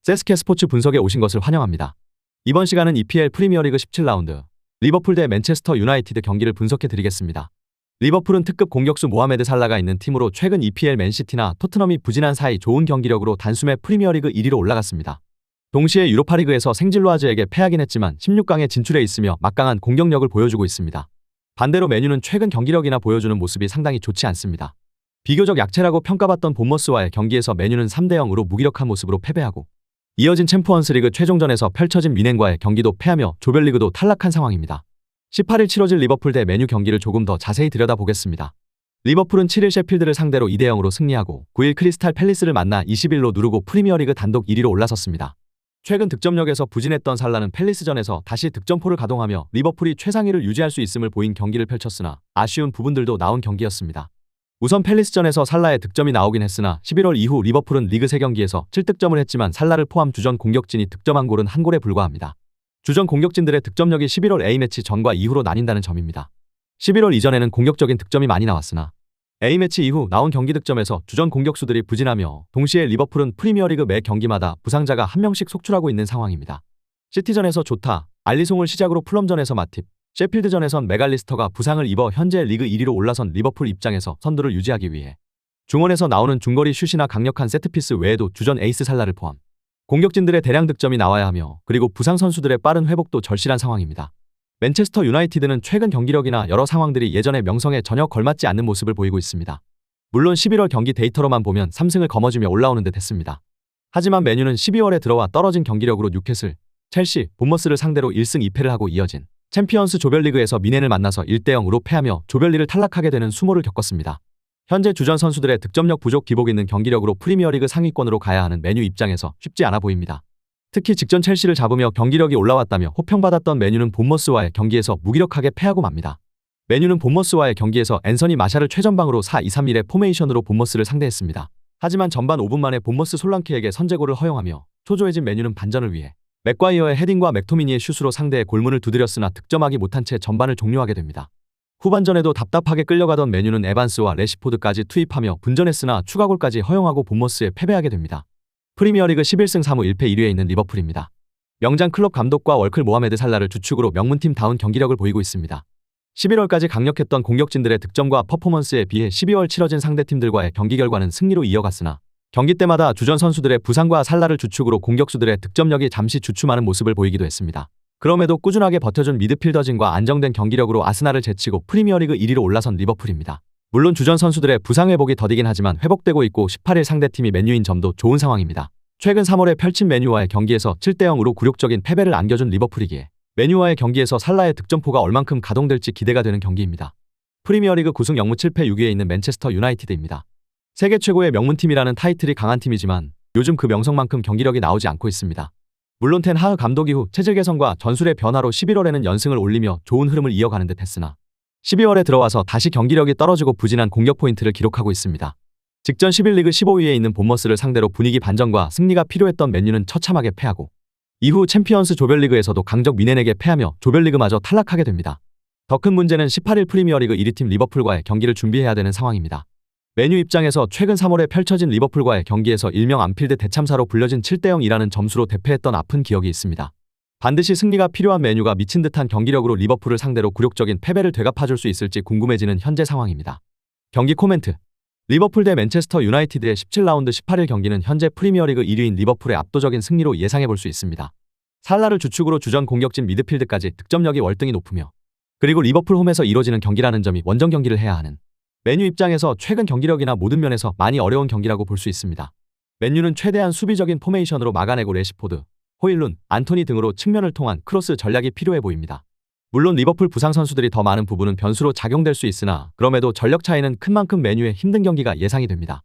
세스케 스포츠 분석에 오신 것을 환영합니다. 이번 시간은 EPL 프리미어리그 17라운드 리버풀 대 맨체스터 유나이티드 경기를 분석해 드리겠습니다. 리버풀은 특급 공격수 모하메드 살라가 있는 팀으로 최근 EPL 맨시티나 토트넘이 부진한 사이 좋은 경기력으로 단숨에 프리미어리그 1위로 올라갔습니다. 동시에 유로파리그에서 생질로아즈에게 패하긴 했지만 16강에 진출해 있으며 막강한 공격력을 보여주고 있습니다. 반대로 맨유는 최근 경기력이나 보여주는 모습이 상당히 좋지 않습니다. 비교적 약체라고 평가받던 본머스와의 경기에서 맨유는 3대0으로 무기력한 모습으로 패배하고 이어진 챔피언스리그 최종전에서 펼쳐진 미넨과의 경기도 패하며 조별리그도 탈락한 상황입니다. 18일 치러질 리버풀 대 맨유 경기를 조금 더 자세히 들여다보겠습니다. 리버풀은 7일 셰필드를 상대로 2대0으로 승리하고 9일 크리스탈 팰리스를 만나 20일로 누르고 프리미어리그 단독 1위로 올라섰습니다. 최근 득점력에서 부진했던 살라는 팰리스전에서 다시 득점포를 가동하며 리버풀이 최상위를 유지할 수 있음을 보인 경기를 펼쳤으나 아쉬운 부분들도 나온 경기였습니다. 우선 팰리스전에서 살라의 득점이 나오긴 했으나 11월 이후 리버풀은 리그 3경기에서 7득점을 했지만 살라를 포함 주전 공격진이 득점한 골은 한 골에 불과합니다. 주전 공격진들의 득점력이 11월 A매치 전과 이후로 나뉜다는 점입니다. 11월 이전에는 공격적인 득점이 많이 나왔으나 A매치 이후 나온 경기 득점에서 주전 공격수들이 부진하며 동시에 리버풀은 프리미어리그 매 경기마다 부상자가 한 명씩 속출하고 있는 상황입니다. 시티전에서 조타, 알리송을 시작으로 풀럼전에서 마팁, 셰필드전에선 메갈리스터가 부상을 입어 현재 리그 1위로 올라선 리버풀 입장에서 선두를 유지하기 위해 중원에서 나오는 중거리 슛이나 강력한 세트피스 외에도 주전 에이스 살라를 포함 공격진들의 대량 득점이 나와야 하며 그리고 부상 선수들의 빠른 회복도 절실한 상황입니다. 맨체스터 유나이티드는 최근 경기력이나 여러 상황들이 예전의 명성에 전혀 걸맞지 않는 모습을 보이고 있습니다. 물론 11월 경기 데이터로만 보면 3승을 거머쥐며 올라오는 듯 했습니다. 하지만 맨유는 12월에 들어와 떨어진 경기력으로 뉴캐슬, 첼시, 본머스를 상대로 1승 2패를 하고 이어진 챔피언스 조별리그에서 미넨을 만나서 1대0으로 패하며 조별리를 탈락하게 되는 수모를 겪었습니다. 현재 주전 선수들의 득점력 부족 기복 있는 경기력으로 프리미어리그 상위권으로 가야 하는 맨유 입장에서 쉽지 않아 보입니다. 특히 직전 첼시를 잡으며 경기력이 올라왔다며 호평받았던 맨유는 본머스와의 경기에서 무기력하게 패하고 맙니다. 맨유는 본머스와의 경기에서 앤서니 마샬을 최전방으로 4-2-3-1의 포메이션으로 본머스를 상대했습니다. 하지만 전반 5분 만에 본머스 솔랑케에게 선제골을 허용하며 초조해진 맨유는 반전을 위해 맥과이어의 헤딩과 맥토미니의 슛으로 상대의 골문을 두드렸으나 득점하기 못한 채 전반을 종료하게 됩니다. 후반전에도 답답하게 끌려가던 맨유는 에반스와 레시포드까지 투입하며 분전했으나 추가골까지 허용하고 본머스에 패배하게 됩니다. 프리미어리그 11승 3무 1패 1위에 있는 리버풀입니다. 명장 클럽 감독과 월클 모하메드 살라를 주축으로 명문팀다운 경기력을 보이고 있습니다. 11월까지 강력했던 공격진들의 득점과 퍼포먼스에 비해 12월 치러진 상대팀들과의 경기 결과는 승리로 이어갔으나 경기 때마다 주전 선수들의 부상과 살라를 주축으로 공격수들의 득점력이 잠시 주춤하는 모습을 보이기도 했습니다. 그럼에도 꾸준하게 버텨준 미드필더진과 안정된 경기력으로 아스날을 제치고 프리미어리그 1위로 올라선 리버풀입니다. 물론 주전 선수들의 부상 회복이 더디긴 하지만 회복되고 있고 18일 상대팀이 맨유인 점도 좋은 상황입니다. 최근 3월에 펼친 맨유와의 경기에서 7대0으로 굴욕적인 패배를 안겨준 리버풀이기에 맨유와의 경기에서 살라의 득점포가 얼만큼 가동될지 기대가 되는 경기입니다. 프리미어리그 9승 0무 7패 6위에 있는 맨체스터 유나이티드입니다. 세계 최고의 명문팀이라는 타이틀이 강한 팀이지만 요즘 그 명성만큼 경기력이 나오지 않고 있습니다. 물론 텐 하흐 감독 이후 체질 개선과 전술의 변화로 11월에는 연승을 올리며 좋은 흐름을 이어가는 듯 했으나 12월에 들어와서 다시 경기력이 떨어지고 부진한 공격 포인트를 기록하고 있습니다. 직전 11리그 15위에 있는 본머스를 상대로 분위기 반전과 승리가 필요했던 맨유는 처참하게 패하고 이후 챔피언스 조별리그에서도 강적 미넨에게 패하며 조별리그마저 탈락하게 됩니다. 더 큰 문제는 18일 프리미어리그 1위팀 리버풀과의 경기를 준비해야 되는 상황입니다. 맨유 입장에서 최근 3월에 펼쳐진 리버풀과의 경기에서 일명 안필드 대참사로 불려진 7대0이라는 점수로 대패했던 아픈 기억이 있습니다. 반드시 승리가 필요한 맨유가 미친 듯한 경기력으로 리버풀을 상대로 굴욕적인 패배를 되갚아줄 수 있을지 궁금해지는 현재 상황입니다. 경기 코멘트. 리버풀 대 맨체스터 유나이티드의 17라운드 18일 경기는 현재 프리미어리그 1위인 리버풀의 압도적인 승리로 예상해볼 수 있습니다. 살라를 주축으로 주전 공격진 미드필드까지 득점력이 월등히 높으며 그리고 리버풀 홈에서 이뤄지는 경기라는 점이 원정 경기를 해야 하는 맨유 입장에서 최근 경기력이나 모든 면에서 많이 어려운 경기라고 볼 수 있습니다. 맨유는 최대한 수비적인 포메이션으로 막아내고 레시포드, 호일룬, 안토니 등으로 측면을 통한 크로스 전략이 필요해 보입니다. 물론 리버풀 부상 선수들이 더 많은 부분은 변수로 작용될 수 있으나 그럼에도 전력 차이는 큰 만큼 맨유의 힘든 경기가 예상이 됩니다.